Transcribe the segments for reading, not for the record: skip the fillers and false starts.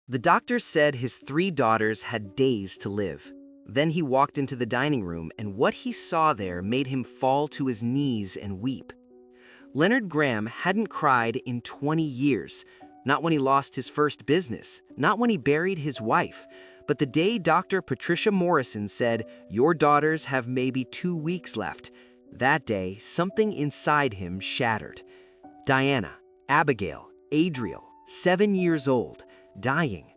The doctor said his 3 daughters had days to live. Then he walked into the dining room, and what he saw there made him fall to his knees and weep. Leonard Graham hadn't cried in 20 years, not when he lost his first business, not when he buried his wife, but the day Dr. Patricia Morrison said, "Your daughters have maybe 2 weeks left." That day, something inside him shattered. Diana, Abigail, Adriel, 7 years old, dying.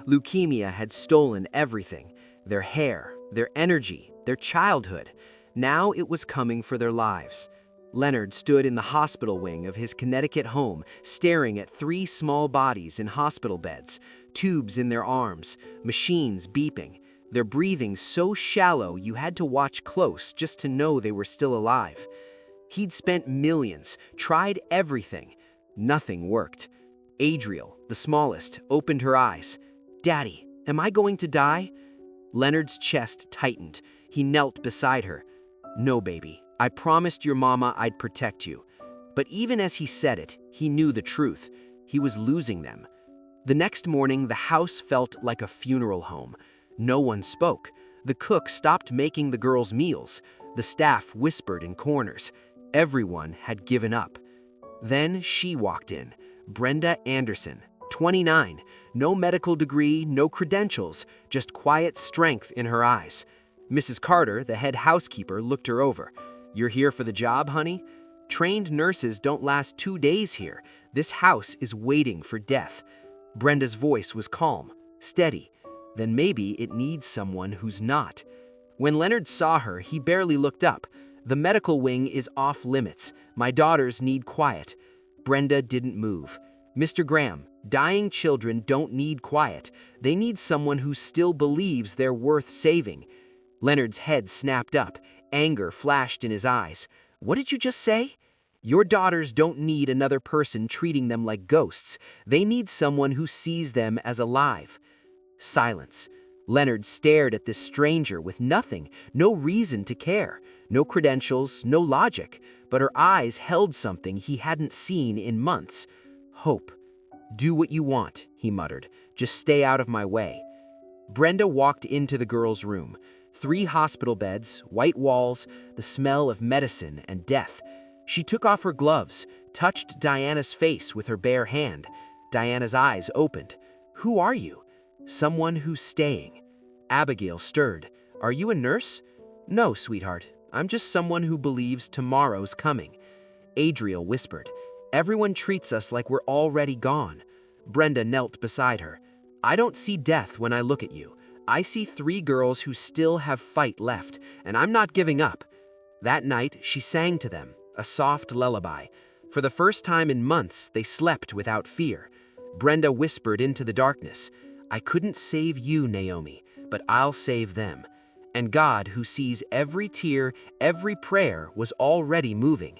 Leukemia had stolen everything, their hair, their energy, their childhood. Now it was coming for their lives. Leonard stood in the hospital wing of his Connecticut home, staring at 3 small bodies in hospital beds, tubes in their arms, machines beeping, their breathing so shallow you had to watch close just to know they were still alive. He'd spent millions, tried everything. Nothing worked. Adriel, the smallest, opened her eyes. "Daddy, am I going to die?" Leonard's chest tightened. He knelt beside her. "No, baby. I promised your mama I'd protect you." But even as he said it, he knew the truth. He was losing them. The next morning, the house felt like a funeral home. No one spoke. The cook stopped making the girls' meals. The staff whispered in corners. Everyone had given up. Then she walked in, Brenda Anderson, 29, no medical degree, no credentials, just quiet strength in her eyes. Mrs. Carter, the head housekeeper, looked her over. "You're here for the job, honey? Trained nurses don't last 2 days here. This house is waiting for death." Brenda's voice was calm, steady. Then maybe it needs someone who's not. When Leonard saw her, he barely looked up. "The medical wing is off limits. My daughters need quiet." Brenda didn't move. "Mr. Graham, dying children don't need quiet. They need someone who still believes they're worth saving." Leonard's head snapped up. Anger flashed in his eyes. "What did you just say?" "Your daughters don't need another person treating them like ghosts. They need someone who sees them as alive." Silence. Leonard stared at this stranger with nothing, no reason to care, no credentials, no logic, but her eyes held something he hadn't seen in months. Hope. "Do what you want," he muttered. "Just stay out of my way." Brenda walked into the girls' room. 3 hospital beds, white walls, the smell of medicine and death. She took off her gloves, touched Diana's face with her bare hand. Diana's eyes opened. "Who are you?" "Someone who's staying." Abigail stirred. "Are you a nurse?" "No, sweetheart. I'm just someone who believes tomorrow's coming." Adriel whispered. "Everyone treats us like we're already gone." Brenda knelt beside her. "I don't see death when I look at you. I see 3 girls who still have fight left, and I'm not giving up." That night, she sang to them, a soft lullaby. For the first time in months, they slept without fear. Brenda whispered into the darkness, "I couldn't save you, Naomi, but I'll save them." And God, who sees every tear, every prayer, was already moving.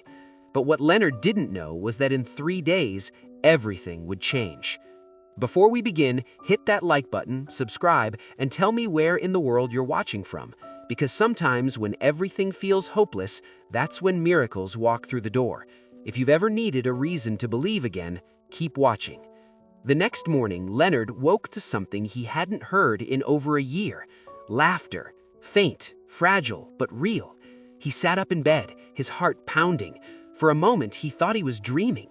But what Leonard didn't know was that in 3 days, everything would change. Before we begin, hit that like button, subscribe, and tell me where in the world you're watching from. Because sometimes when everything feels hopeless, that's when miracles walk through the door. If you've ever needed a reason to believe again, keep watching. The next morning, Leonard woke to something he hadn't heard in over a year. Laughter. Faint, fragile, but real. He sat up in bed, his heart pounding. For a moment, he thought he was dreaming.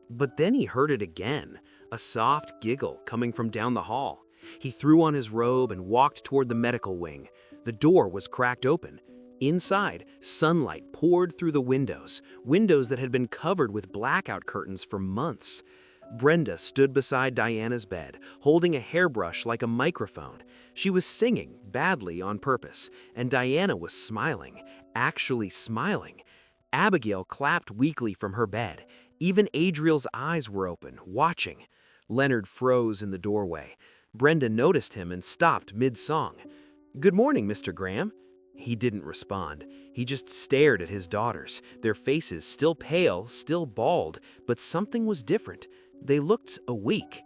But then he heard it again, a soft giggle coming from down the hall. He threw on his robe and walked toward the medical wing. The door was cracked open. Inside, sunlight poured through the windows that had been covered with blackout curtains for months. Brenda stood beside Diana's bed, holding a hairbrush like a microphone. She was singing, badly on purpose, and Diana was smiling, actually smiling. Abigail clapped weakly from her bed. Even Adriel's eyes were open, watching. Leonard froze in the doorway. Brenda noticed him and stopped mid-song. "Good morning, Mr. Graham." He didn't respond. He just stared at his daughters, their faces still pale, still bald, but something was different. They looked awake.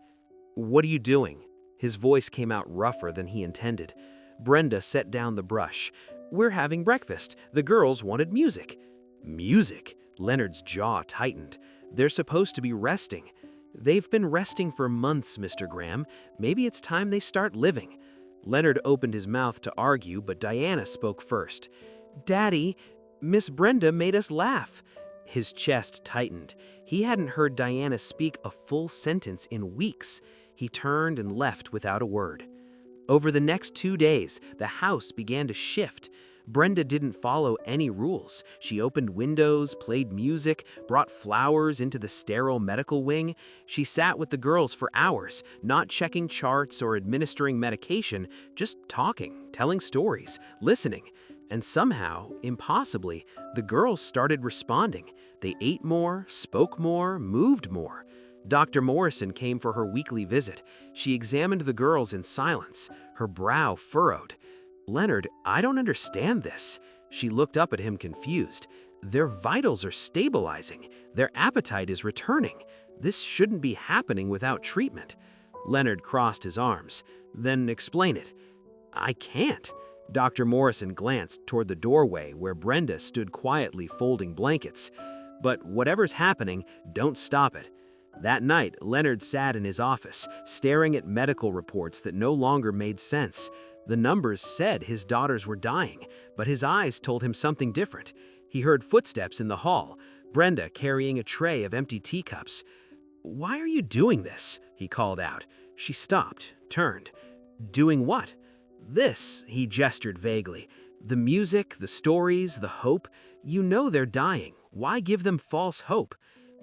"What are you doing?" His voice came out rougher than he intended. Brenda set down the brush. "We're having breakfast. The girls wanted music." "Music?" Leonard's jaw tightened. "They're supposed to be resting." "They've been resting for months, Mr. Graham. Maybe it's time they start living." Leonard opened his mouth to argue, but Diana spoke first. "Daddy, Miss Brenda made us laugh." His chest tightened. He hadn't heard Diana speak a full sentence in weeks. He turned and left without a word. Over the next 2 days, the house began to shift. Brenda didn't follow any rules. She opened windows, played music, brought flowers into the sterile medical wing. She sat with the girls for hours, not checking charts or administering medication, just talking, telling stories, listening. And somehow, impossibly, the girls started responding. They ate more, spoke more, moved more. Dr. Morrison came for her weekly visit. She examined the girls in silence, her brow furrowed. "Leonard, I don't understand this." She looked up at him confused. "Their vitals are stabilizing. Their appetite is returning. This shouldn't be happening without treatment." Leonard crossed his arms. "Then explain it." "I can't." Dr. Morrison glanced toward the doorway where Brenda stood quietly folding blankets. "But whatever's happening, don't stop it." That night, Leonard sat in his office, staring at medical reports that no longer made sense. The numbers said his daughters were dying, but his eyes told him something different. He heard footsteps in the hall, Brenda carrying a tray of empty teacups. "Why are you doing this?" he called out. She stopped, turned. "Doing what?" "This," he gestured vaguely. "The music, the stories, the hope. You know they're dying. Why give them false hope?"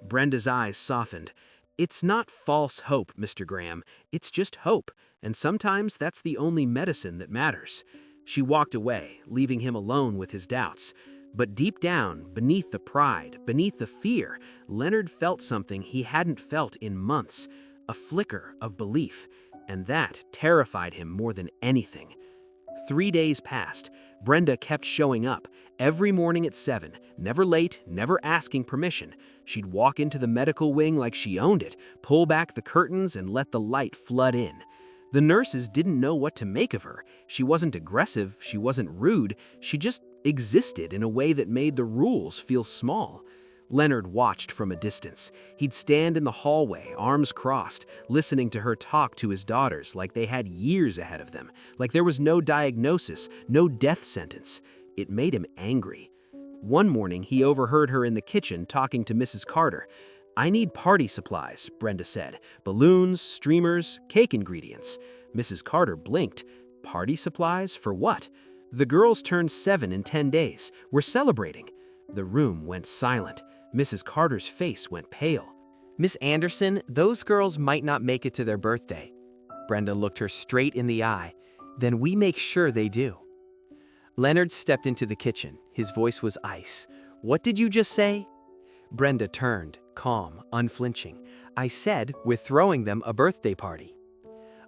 Brenda's eyes softened. "It's not false hope, Mr. Graham. It's just hope, and sometimes that's the only medicine that matters." She walked away, leaving him alone with his doubts. But deep down, beneath the pride, beneath the fear, Leonard felt something he hadn't felt in months, a flicker of belief, and that terrified him more than anything. 3 days passed. Brenda kept showing up, every morning at 7, never late, never asking permission. She'd walk into the medical wing like she owned it, pull back the curtains and let the light flood in. The nurses didn't know what to make of her. She wasn't aggressive, she wasn't rude, she just existed in a way that made the rules feel small. Leonard watched from a distance. He'd stand in the hallway, arms crossed, listening to her talk to his daughters like they had years ahead of them, like there was no diagnosis, no death sentence. It made him angry. One morning, he overheard her in the kitchen talking to Mrs. Carter. "I need party supplies," Brenda said. "Balloons, streamers, cake ingredients." Mrs. Carter blinked. "Party supplies? For what?" "The girls turned 7 in 10 days. We're celebrating." The room went silent. Mrs. Carter's face went pale. "Miss Anderson, those girls might not make it to their birthday." Brenda looked her straight in the eye. "Then we make sure they do." Leonard stepped into the kitchen. His voice was ice. "What did you just say?" Brenda turned, calm, unflinching. "I said we're throwing them a birthday party."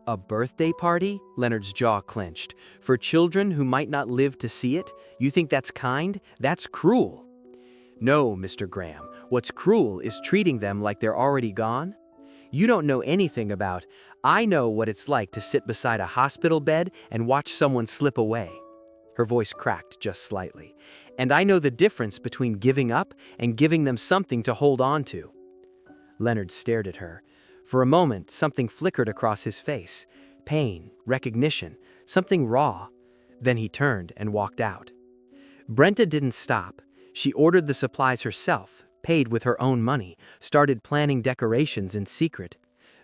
"A birthday party?" Leonard's jaw clenched. "For children who might not live to see it? You think that's kind? That's cruel." "No, Mr. Graham. What's cruel is treating them like they're already gone. You don't know anything about. I know what it's like to sit beside a hospital bed and watch someone slip away." Her voice cracked just slightly. "And I know the difference between giving up and giving them something to hold on to." Leonard stared at her. For a moment, something flickered across his face. Pain, recognition, something raw. Then he turned and walked out. Brenda didn't stop. She ordered the supplies herself, paid with her own money, started planning decorations in secret.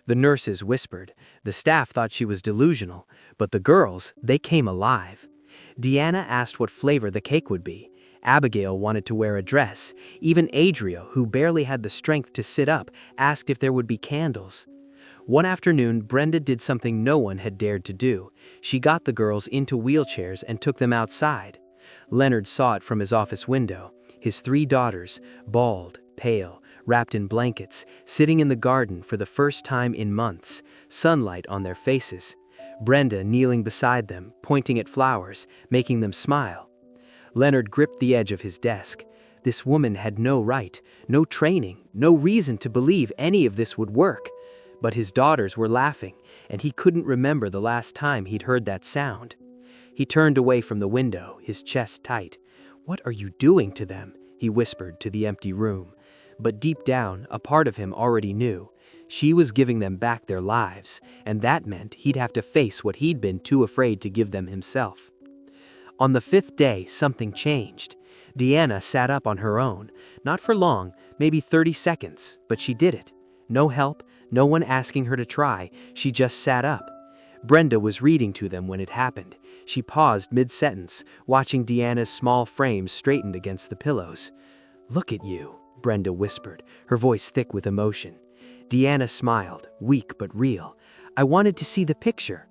The nurses whispered. The staff thought she was delusional, but the girls, they came alive. Deanna asked what flavor the cake would be. Abigail wanted to wear a dress. Even Adria, who barely had the strength to sit up, asked if there would be candles. One afternoon, Brenda did something no one had dared to do. She got the girls into wheelchairs and took them outside. Leonard saw it from his office window. His 3 daughters, bald, pale, wrapped in blankets, sitting in the garden for the first time in months, sunlight on their faces. Brenda kneeling beside them, pointing at flowers, making them smile. Leonard gripped the edge of his desk. This woman had no right, no training, no reason to believe any of this would work. But his daughters were laughing, and he couldn't remember the last time he'd heard that sound. He turned away from the window, his chest tight. "What are you doing to them?" he whispered to the empty room. But deep down, a part of him already knew. She was giving them back their lives, and that meant he'd have to face what he'd been too afraid to give them himself. On the 5th day, something changed. Deanna sat up on her own, not for long, maybe 30 seconds, but she did it. No help, no one asking her to try, she just sat up. Brenda was reading to them when it happened. She paused mid-sentence, watching Deanna's small frame straightened against the pillows. "Look at you," Brenda whispered, her voice thick with emotion. Deanna smiled, weak but real. "I wanted to see the picture."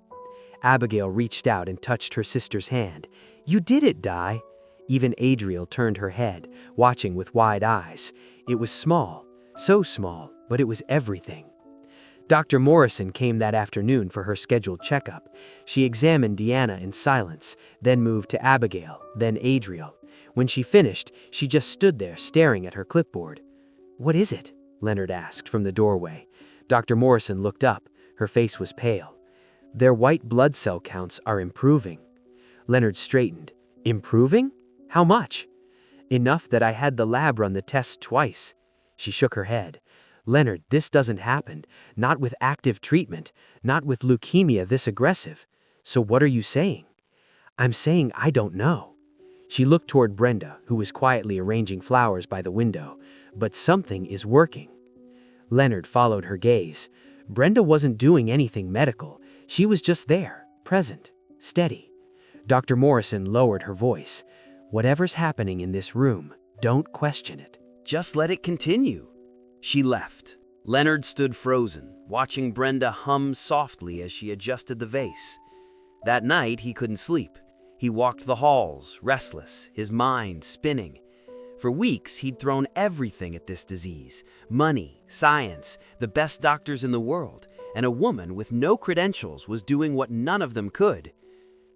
Abigail reached out and touched her sister's hand. "You did it, Di." Even Adriel turned her head, watching with wide eyes. It was small, so small, but it was everything. Dr. Morrison came that afternoon for her scheduled checkup. She examined Deanna in silence, then moved to Abigail, then Adriel. When she finished, she just stood there staring at her clipboard. "What is it?" Leonard asked from the doorway. Dr. Morrison looked up. Her face was pale. "Their white blood cell counts are improving." Leonard straightened. "Improving? How much?" "Enough that I had the lab run the tests twice." She shook her head. "Leonard, this doesn't happen. Not with active treatment. Not with leukemia this aggressive. So what are you saying?" "I'm saying I don't know." She looked toward Brenda, who was quietly arranging flowers by the window. "But something is working." Leonard followed her gaze. Brenda wasn't doing anything medical. She was just there, present, steady. Dr. Morrison lowered her voice. "Whatever's happening in this room, don't question it. Just let it continue." She left. Leonard stood frozen, watching Brenda hum softly as she adjusted the vase. That night, he couldn't sleep. He walked the halls, restless, his mind spinning. For weeks, he'd thrown everything at this disease: money, science, the best doctors in the world, and a woman with no credentials was doing what none of them could.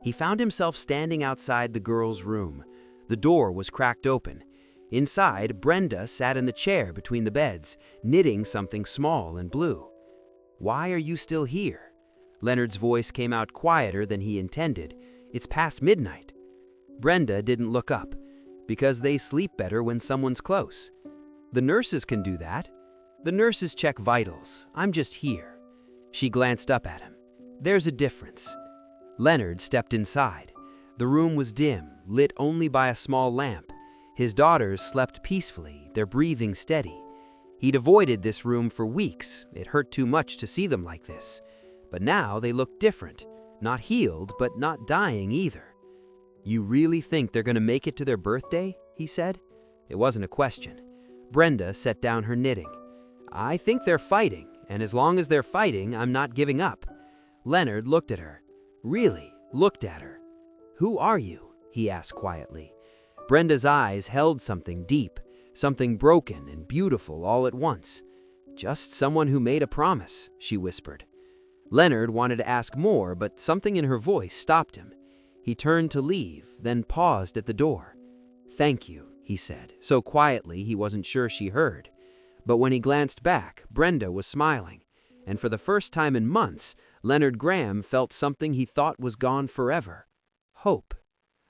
He found himself standing outside the girl's room. The door was cracked open. Inside, Brenda sat in the chair between the beds, knitting something small and blue. "Why are you still here?" Leonard's voice came out quieter than he intended. "It's past midnight." Brenda didn't look up. "Because they sleep better when someone's close." "The nurses can do that." "The nurses check vitals. I'm just here." She glanced up at him. "There's a difference." Leonard stepped inside. The room was dim, lit only by a small lamp. His daughters slept peacefully, their breathing steady. He'd avoided this room for weeks. It hurt too much to see them like this. But now they looked different. Not healed, but not dying either. "You really think they're going to make it to their birthday?" he said. It wasn't a question. Brenda set down her knitting. "I think they're fighting, and as long as they're fighting, I'm not giving up." Leonard looked at her. Really looked at her. "Who are you?" he asked quietly. Brenda's eyes held something deep, something broken and beautiful all at once. "Just someone who made a promise," she whispered. Leonard wanted to ask more, but something in her voice stopped him. He turned to leave, then paused at the door. "Thank you," he said, so quietly he wasn't sure she heard. But when he glanced back, Brenda was smiling. And for the first time in months, Leonard Graham felt something he thought was gone forever: hope.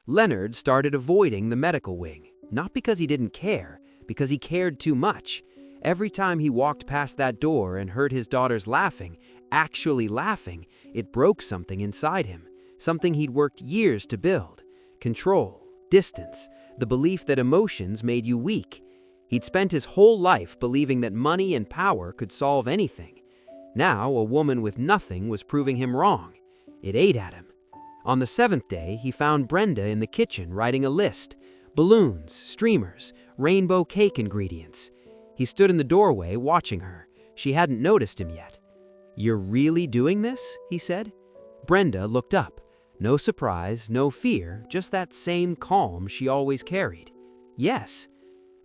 Leonard started avoiding the medical wing, not because he didn't care, because he cared too much. Every time he walked past that door and heard his daughters laughing, actually laughing, it broke something inside him, something he'd worked years to build. Control, distance, the belief that emotions made you weak. He'd spent his whole life believing that money and power could solve anything. Now, a woman with nothing was proving him wrong. It ate at him. On the 7th day, he found Brenda in the kitchen writing a list: balloons, streamers, rainbow cake ingredients. He stood in the doorway watching her. She hadn't noticed him yet. "You're really doing this?" he said. Brenda looked up. No surprise, no fear, just that same calm she always carried. "Yes."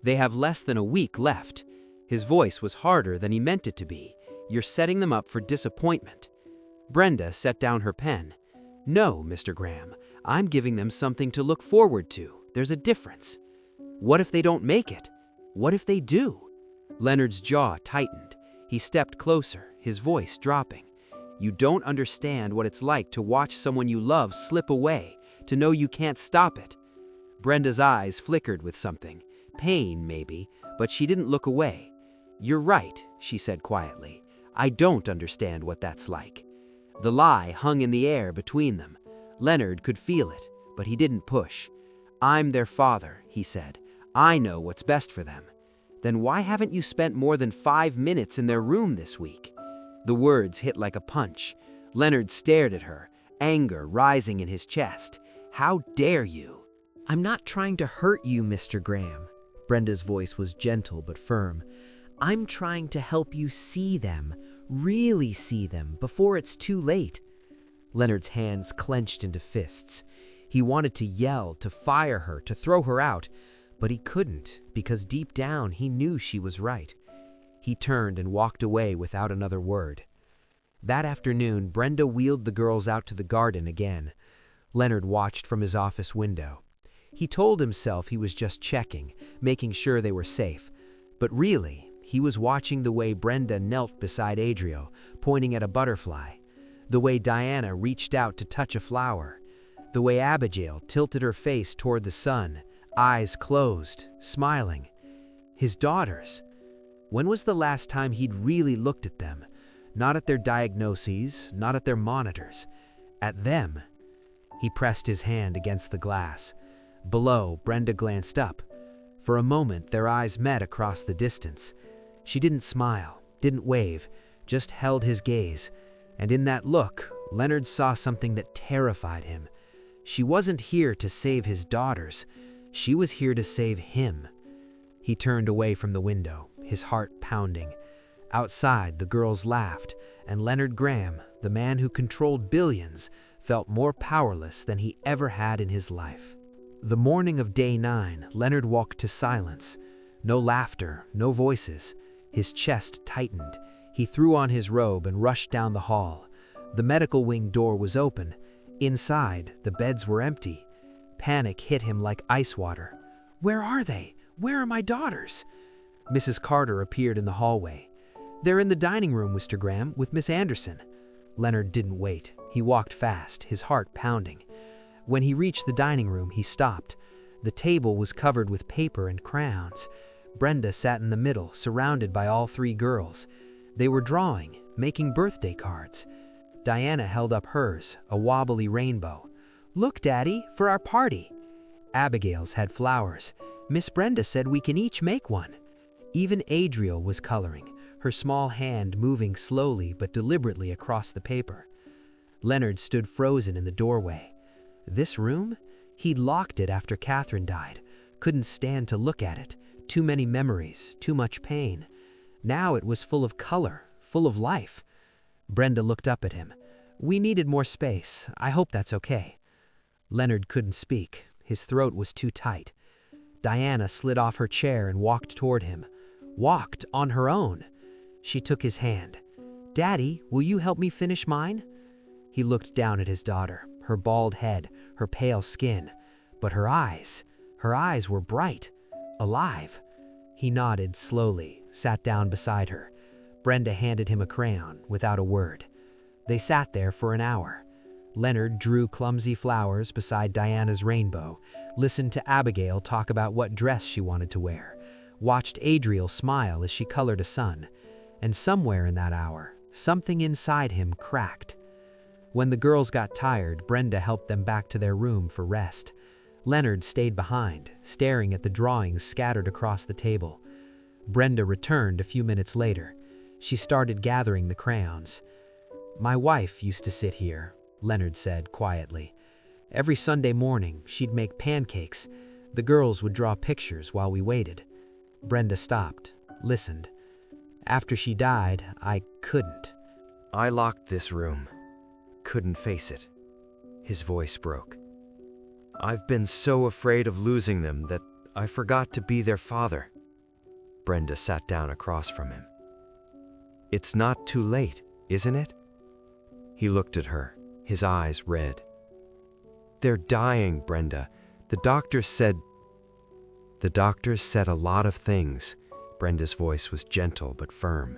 "They have less than a week left." His voice was harder than he meant it to be. "You're setting them up for disappointment." Brenda set down her pen. "No, Mr. Graham, I'm giving them something to look forward to. There's a difference." "What if they don't make it? What if they do?" Leonard's jaw tightened. He stepped closer, his voice dropping. "You don't understand what it's like to watch someone you love slip away, to know you can't stop it." Brenda's eyes flickered with something. Pain, maybe, but she didn't look away. "You're right," she said quietly. I don't understand what that's like." The lie hung in the air between them. Leonard could feel it, but he didn't push. "I'm their father," he said. "I know what's best for them." "Then why haven't you spent more than 5 minutes in their room this week?" The words hit like a punch. Leonard stared at her, anger rising in his chest. "How dare you?" "I'm not trying to hurt you, Mr. Graham." Brenda's voice was gentle but firm. "I'm trying to help you see them, really see them, before it's too late." Leonard's hands clenched into fists. He wanted to yell, to fire her, to throw her out, but he couldn't because deep down he knew she was right. He turned and walked away without another word. That afternoon, Brenda wheeled the girls out to the garden again. Leonard watched from his office window. He told himself he was just checking, making sure they were safe. But really, he was watching the way Brenda knelt beside Adriel, pointing at a butterfly, the way Diana reached out to touch a flower, the way Abigail tilted her face toward the sun, eyes closed, smiling. His daughters. When was the last time he'd really looked at them? Not at their diagnoses, not at their monitors. At them. He pressed his hand against the glass. Below, Brenda glanced up. For a moment, their eyes met across the distance. She didn't smile, didn't wave, just held his gaze. And in that look, Leonard saw something that terrified him. She wasn't here to save his daughters. She was here to save him. He turned away from the window, his heart pounding. Outside, the girls laughed, and Leonard Graham, the man who controlled billions, felt more powerless than he ever had in his life. The morning of day 9, Leonard walked to silence. No laughter, no voices. His chest tightened. He threw on his robe and rushed down the hall. The medical wing door was open. Inside, the beds were empty. Panic hit him like ice water. "Where are they? Where are my daughters?" Mrs. Carter appeared in the hallway. "They're in the dining room, Mr. Graham, with Miss Anderson." Leonard didn't wait. He walked fast, his heart pounding. When he reached the dining room, he stopped. The table was covered with paper and crayons. Brenda sat in the middle, surrounded by all 3 girls. They were drawing, making birthday cards. Diana held up hers, a wobbly rainbow. "Look, Daddy, for our party." Abigail's had flowers. Miss Brenda said we can each make one. Even Adriel was coloring, her small hand moving slowly but deliberately across the paper. Leonard stood frozen in the doorway. This room? He'd locked it after Catherine died. Couldn't stand to look at it. Too many memories, too much pain. Now it was full of color, full of life. Brenda looked up at him. "We needed more space. I hope that's okay." Leonard couldn't speak. His throat was too tight. Diana slid off her chair and walked toward him. Walked on her own. She took his hand. "Daddy, will you help me finish mine?" He looked down at his daughter, her bald head, her pale skin. But her eyes were bright, alive. He nodded slowly, sat down beside her. Brenda handed him a crayon, without a word. They sat there for an hour. Leonard drew clumsy flowers beside Diana's rainbow, listened to Abigail talk about what dress she wanted to wear, watched Adriel smile as she colored a sun. And somewhere in that hour, something inside him cracked. When the girls got tired, Brenda helped them back to their room for rest. Leonard stayed behind, staring at the drawings scattered across the table. Brenda returned a few minutes later. She started gathering the crayons. "My wife used to sit here," Leonard said quietly. "Every Sunday morning, she'd make pancakes. The girls would draw pictures while we waited." Brenda stopped, listened. "After she died, I couldn't. I locked this room. Couldn't face it." His voice broke. "I've been so afraid of losing them that I forgot to be their father." Brenda sat down across from him. "It's not too late, isn't it?" He looked at her, his eyes red. "They're dying, Brenda. The doctors said a lot of things." Brenda's voice was gentle but firm.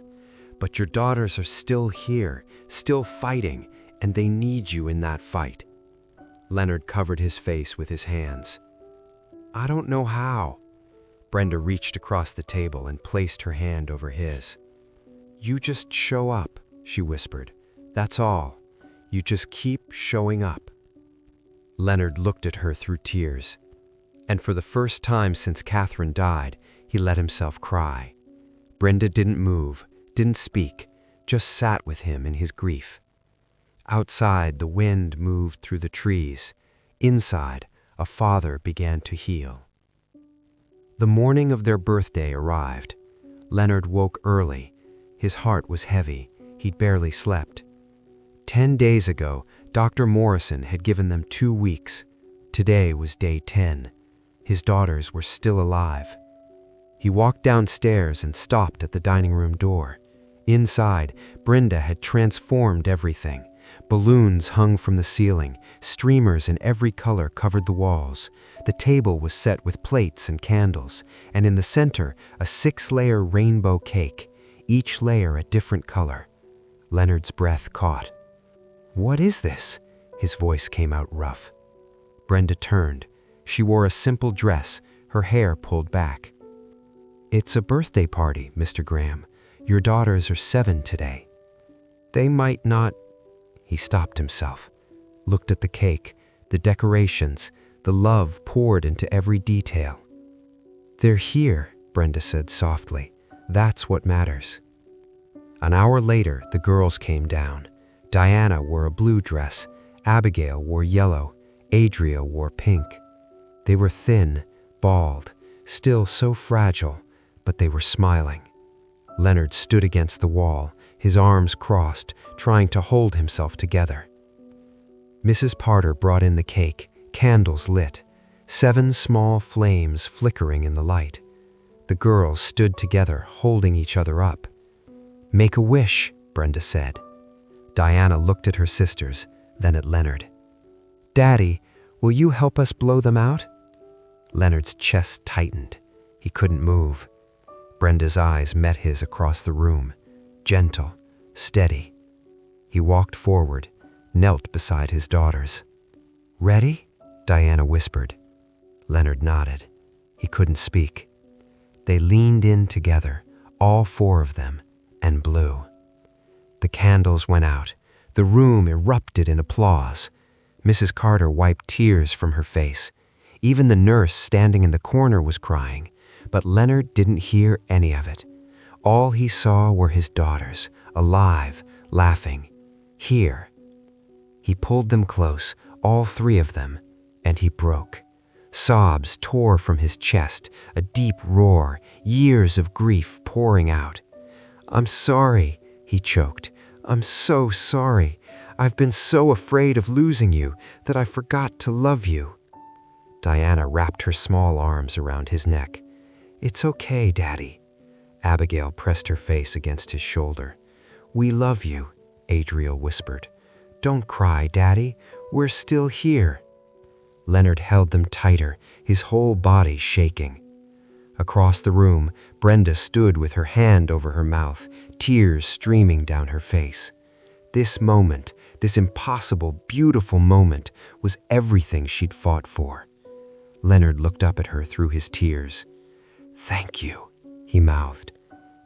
"But your daughters are still here, still fighting, and they need you in that fight." Leonard covered his face with his hands. "I don't know how." Brenda reached across the table and placed her hand over his. "You just show up," she whispered. "That's all. You just keep showing up." Leonard looked at her through tears, and for the first time since Catherine died, he let himself cry. Brenda didn't move, didn't speak, just sat with him in his grief. Outside, the wind moved through the trees. Inside, a father began to heal. The morning of their birthday arrived. Leonard woke early. His heart was heavy. He'd barely slept. 10 days ago, Dr. Morrison had given them 2 weeks. Today was day 10. His daughters were still alive. He walked downstairs and stopped at the dining room door. Inside, Brenda had transformed everything. Balloons hung from the ceiling, streamers in every color covered the walls. The table was set with plates and candles, and in the center, a 6-layer rainbow cake, each layer a different color. Leonard's breath caught. "What is this?" His voice came out rough. Brenda turned. She wore a simple dress, her hair pulled back. "It's a birthday party, Mr. Graham. Your daughters are 7 today. They might not—" He stopped himself, looked at the cake, the decorations, the love poured into every detail. "They're here," Brenda said softly. "That's what matters." An hour later, the girls came down. Diana wore a blue dress, Abigail wore yellow, Adria wore pink. They were thin, bald, still so fragile, but they were smiling. Leonard stood against the wall, his arms crossed, trying to hold himself together. Mrs. Parter brought in the cake, candles lit, 7 small flames flickering in the light. The girls stood together, holding each other up. "Make a wish," Brenda said. Diana looked at her sisters, then at Leonard. "Daddy, will you help us blow them out?" Leonard's chest tightened. He couldn't move. Brenda's eyes met his across the room, gentle, steady. He walked forward, knelt beside his daughters. "Ready?" Diana whispered. Leonard nodded. He couldn't speak. They leaned in together, all 4 of them, and blew. The candles went out. The room erupted in applause. Mrs. Carter wiped tears from her face. Even the nurse standing in the corner was crying, but Leonard didn't hear any of it. All he saw were his daughters, alive, laughing. Here. He pulled them close, all 3 of them, and he broke. Sobs tore from his chest, a deep roar, years of grief pouring out. "I'm sorry," he choked. "I'm so sorry. I've been so afraid of losing you that I forgot to love you." Diana wrapped her small arms around his neck. "It's okay, Daddy." Abigail pressed her face against his shoulder. "We love you," Adriel whispered. "Don't cry, Daddy. We're still here." Leonard held them tighter, his whole body shaking. Across the room, Brenda stood with her hand over her mouth, tears streaming down her face. This moment, this impossible, beautiful moment, was everything she'd fought for. Leonard looked up at her through his tears. "Thank you," he mouthed.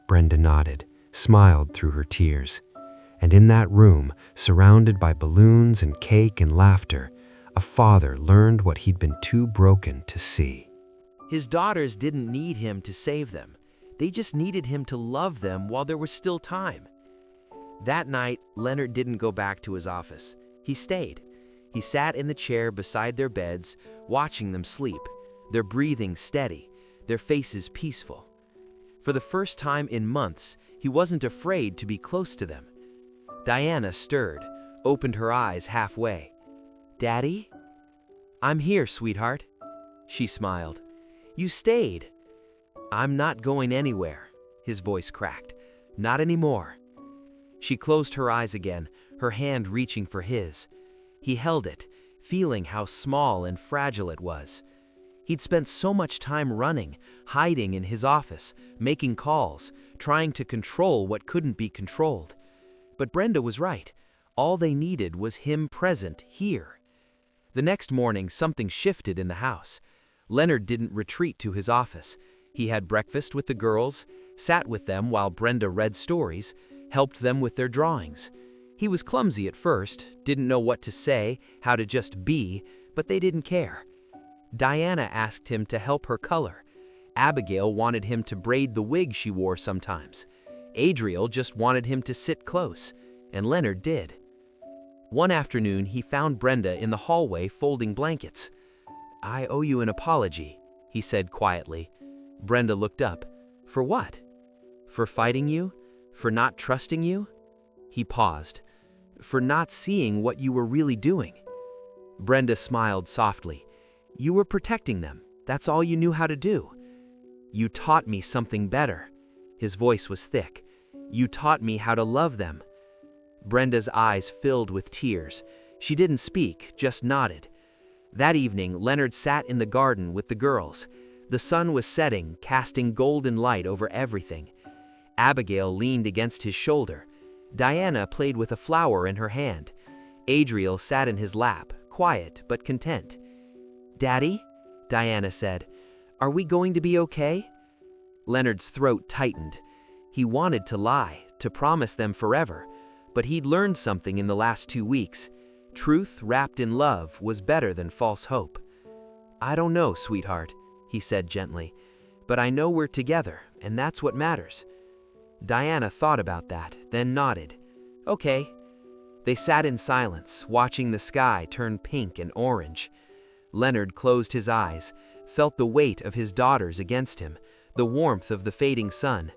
Brenda nodded, smiled through her tears. And in that room, surrounded by balloons and cake and laughter, a father learned what he'd been too broken to see. His daughters didn't need him to save them. They just needed him to love them while there was still time. That night, Leonard didn't go back to his office. He stayed. He sat in the chair beside their beds, watching them sleep, their breathing steady, their faces peaceful. For the first time in months, he wasn't afraid to be close to them. Diana stirred, opened her eyes halfway. "Daddy?" "I'm here, sweetheart." She smiled. "You stayed." "I'm not going anywhere," his voice cracked. "Not anymore." She closed her eyes again, her hand reaching for his. He held it, feeling how small and fragile it was. He'd spent so much time running, hiding in his office, making calls, trying to control what couldn't be controlled. But Brenda was right. All they needed was him present here. The next morning, something shifted in the house. Leonard didn't retreat to his office. He had breakfast with the girls, sat with them while Brenda read stories, helped them with their drawings. He was clumsy at first, didn't know what to say, how to just be, but they didn't care. Diana asked him to help her color. Abigail wanted him to braid the wig she wore sometimes. Adriel just wanted him to sit close, and Leonard did. One afternoon, he found Brenda in the hallway folding blankets. "I owe you an apology," he said quietly. Brenda looked up. "For what? For fighting you? For not trusting you?" He paused. "For not seeing what you were really doing." Brenda smiled softly. "You were protecting them. That's all you knew how to do." "You taught me something better." His voice was thick. "You taught me how to love them." Brenda's eyes filled with tears. She didn't speak, just nodded. That evening, Leonard sat in the garden with the girls. The sun was setting, casting golden light over everything. Abigail leaned against his shoulder. Diana played with a flower in her hand. Adriel sat in his lap, quiet but content. "Daddy," Diana said, "are we going to be okay?" Leonard's throat tightened. He wanted to lie, to promise them forever, but he'd learned something in the last 2 weeks. Truth wrapped in love was better than false hope. "I don't know, sweetheart," he said gently, "but I know we're together, and that's what matters." Diana thought about that, then nodded. "Okay." They sat in silence, watching the sky turn pink and orange. Leonard closed his eyes, felt the weight of his daughters against him, the warmth of the fading sun.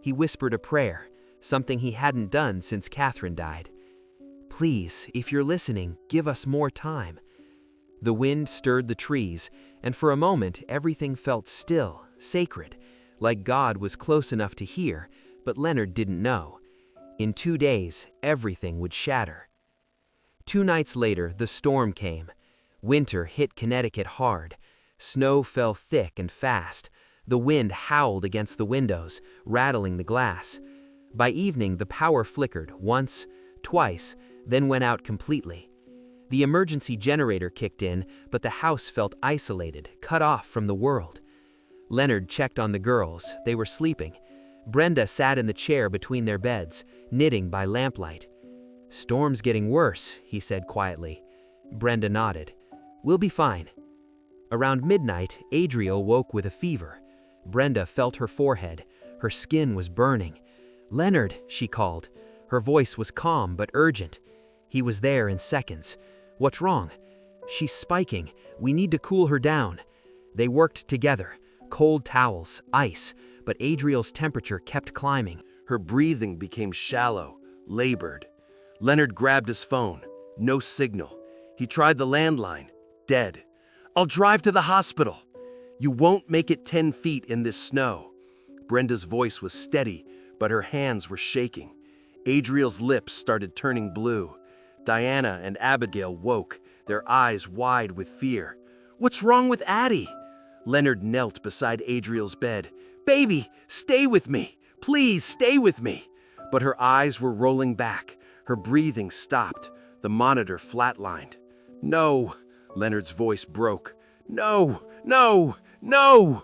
He whispered a prayer, something he hadn't done since Catherine died. "Please, if you're listening, give us more time." The wind stirred the trees, and for a moment everything felt still, sacred, like God was close enough to hear, but Leonard didn't know. In 2 days, everything would shatter. 2 nights later, the storm came. Winter hit Connecticut hard. Snow fell thick and fast. The wind howled against the windows, rattling the glass. By evening, the power flickered once, twice, then went out completely. The emergency generator kicked in, but the house felt isolated, cut off from the world. Leonard checked on the girls. They were sleeping. Brenda sat in the chair between their beds, knitting by lamplight. "Storm's getting worse," he said quietly. Brenda nodded. "We'll be fine." Around midnight, Adriel woke with a fever. Brenda felt her forehead. Her skin was burning. "Leonard," she called. Her voice was calm but urgent. He was there in seconds. "What's wrong?" "She's spiking. We need to cool her down." They worked together. Cold towels, ice, but Adriel's temperature kept climbing. Her breathing became shallow, labored. Leonard grabbed his phone. No signal. He tried the landline. Dead. "I'll drive to the hospital." "You won't make it 10 feet in this snow." Brenda's voice was steady, but her hands were shaking. Adriel's lips started turning blue. Diana and Abigail woke, their eyes wide with fear. "What's wrong with Addie?" Leonard knelt beside Adriel's bed. "Baby, stay with me. Please stay with me." But her eyes were rolling back. Her breathing stopped. The monitor flatlined. "No," Leonard's voice broke. "No, no, no!"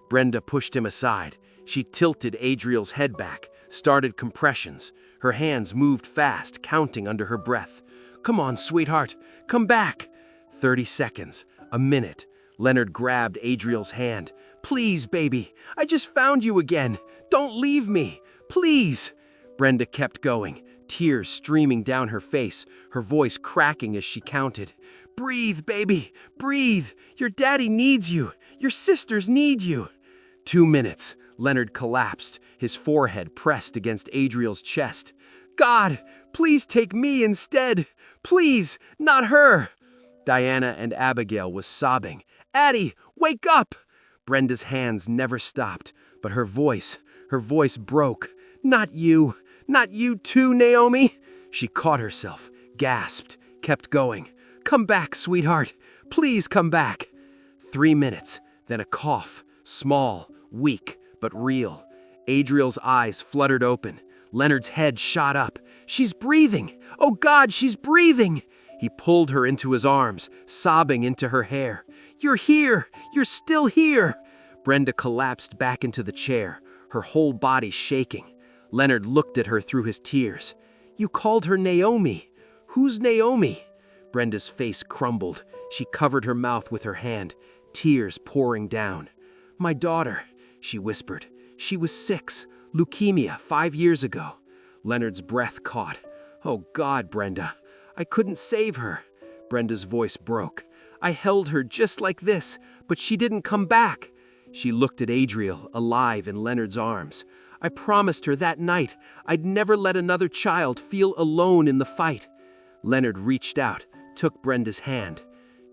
Brenda pushed him aside. She tilted Adriel's head back, started compressions. Her hands moved fast, counting under her breath. "Come on, sweetheart, come back." 30 seconds, a minute. Leonard grabbed Adriel's hand. "Please, baby, I just found you again. Don't leave me, please." Brenda kept going, tears streaming down her face, her voice cracking as she counted. "Breathe, baby, breathe. Your daddy needs you. Your sisters need you." 2 minutes. Leonard collapsed, his forehead pressed against Adriel's chest. "God, please take me instead. Please, not her." Diana and Abigail was sobbing. "Addie, wake up!" Brenda's hands never stopped, but her voice broke. Not you too, Naomi." She caught herself, gasped, kept going. "Come back, sweetheart. Please come back." 3 minutes, then a cough, small, weak, but real. Adriel's eyes fluttered open. Leonard's head shot up. "She's breathing! Oh God, she's breathing!" He pulled her into his arms, sobbing into her hair. "You're here! You're still here!" Brenda collapsed back into the chair. her whole body shaking. Leonard looked at her through his tears. "You called her Naomi. Who's Naomi?" Brenda's face crumbled. She covered her mouth with her hand, tears pouring down. "My daughter," she whispered. "She was 6, leukemia 5 years ago." Leonard's breath caught. "Oh God, Brenda, I couldn't save her." Brenda's voice broke. "I held her just like this, but she didn't come back." She looked at Adriel, alive in Leonard's arms. "I promised her that night I'd never let another child feel alone in the fight." Leonard reached out, took Brenda's hand.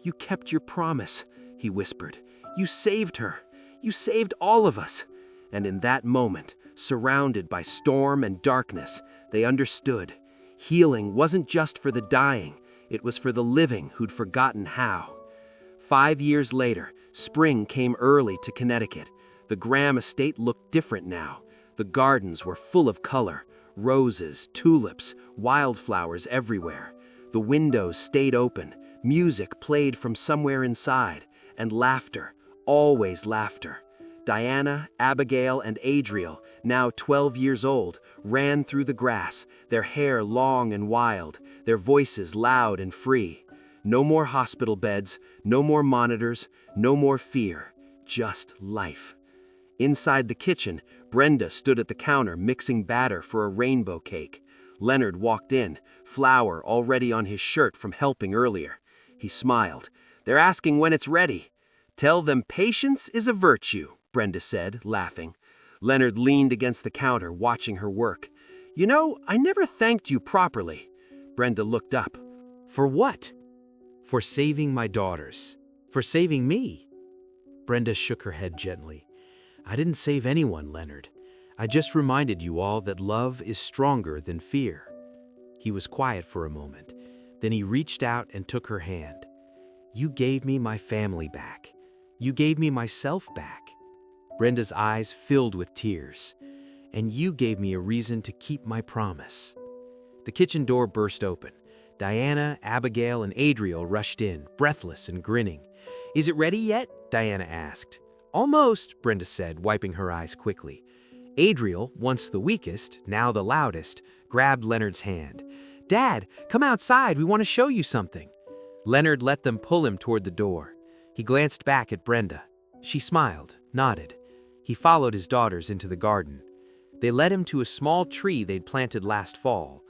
"You kept your promise," he whispered. "You saved her. You saved all of us." And in that moment, surrounded by storm and darkness, they understood. Healing wasn't just for the dying, it was for the living who'd forgotten how. 5 years later, spring came early to Connecticut. The Graham estate looked different now. The gardens were full of color, roses, tulips, wildflowers everywhere. The windows stayed open, music played from somewhere inside, and laughter, always laughter. Diana, Abigail, and Adriel, now 12 years old, ran through the grass, their hair long and wild, their voices loud and free. No more hospital beds, no more monitors, no more fear, just life. Inside the kitchen, Brenda stood at the counter mixing batter for a rainbow cake. Leonard walked in, flour already on his shirt from helping earlier. He smiled. "They're asking when it's ready." "Tell them patience is a virtue," Brenda said, laughing. Leonard leaned against the counter, watching her work. "You know, I never thanked you properly." Brenda looked up. For what? For saving my daughters. For saving me. Brenda shook her head gently. "I didn't save anyone, Leonard. I just reminded you all that love is stronger than fear." He was quiet for a moment. Then he reached out and took her hand. "You gave me my family back. You gave me myself back." Brenda's eyes filled with tears. "And you gave me a reason to keep my promise." The kitchen door burst open. Diana, Abigail, and Adriel rushed in, breathless and grinning. "Is it ready yet?" Diana asked. "Almost," Brenda said, wiping her eyes quickly. Adriel, once the weakest, now the loudest, grabbed Leonard's hand. "Dad, come outside, we want to show you something." Leonard let them pull him toward the door. He glanced back at Brenda. She smiled, nodded. He followed his daughters into the garden. They led him to a small tree they'd planted last fall.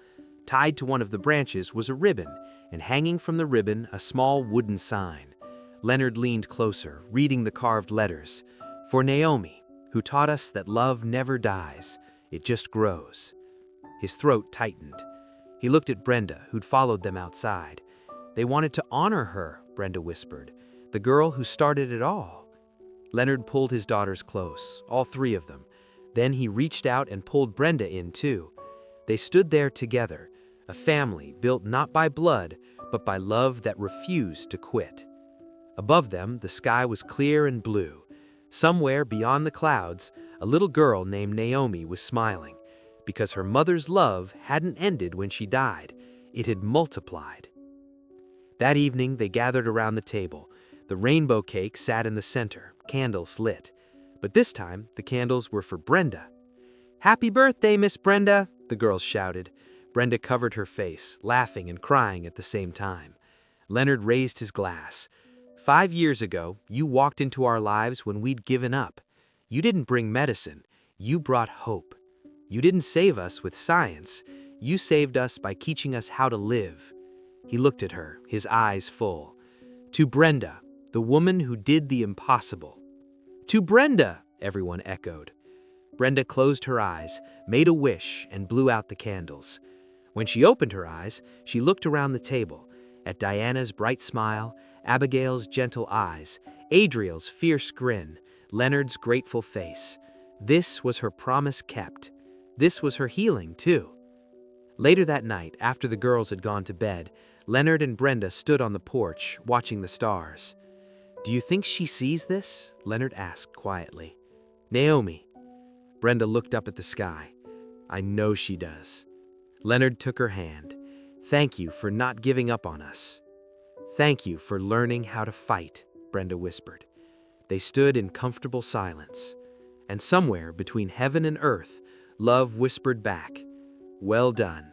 Tied to one of the branches was a ribbon, and hanging from the ribbon a small wooden sign. Leonard leaned closer, reading the carved letters. "For Naomi, who taught us that love never dies, it just grows." His throat tightened. He looked at Brenda, who'd followed them outside. "They wanted to honor her," Brenda whispered, "the girl who started it all." Leonard pulled his daughters close, all 3 of them. Then he reached out and pulled Brenda in too. They stood there together, a family built not by blood, but by love that refused to quit. Above them, the sky was clear and blue. Somewhere beyond the clouds, a little girl named Naomi was smiling, because her mother's love hadn't ended when she died. It had multiplied. That evening, they gathered around the table. The rainbow cake sat in the center, candles lit. But this time, the candles were for Brenda. "Happy birthday, Miss Brenda," the girls shouted. Brenda covered her face, laughing and crying at the same time. Leonard raised his glass. "5 years ago, you walked into our lives when we'd given up. You didn't bring medicine. You brought hope. You didn't save us with science. You saved us by teaching us how to live." He looked at her, his eyes full. "To Brenda, the woman who did the impossible." "To Brenda," everyone echoed. Brenda closed her eyes, made a wish, and blew out the candles. When she opened her eyes, she looked around the table, at Diana's bright smile, Abigail's gentle eyes, Adriel's fierce grin, Leonard's grateful face. This was her promise kept. This was her healing, too. Later that night, after the girls had gone to bed, Leonard and Brenda stood on the porch, watching the stars. "Do you think she sees this?" Leonard asked quietly. "Naomi." Brenda looked up at the sky. "I know she does." Leonard took her hand. "Thank you for not giving up on us." "Thank you for learning how to fight," Brenda whispered. They stood in comfortable silence. and somewhere between heaven and earth, love whispered back, "Well done."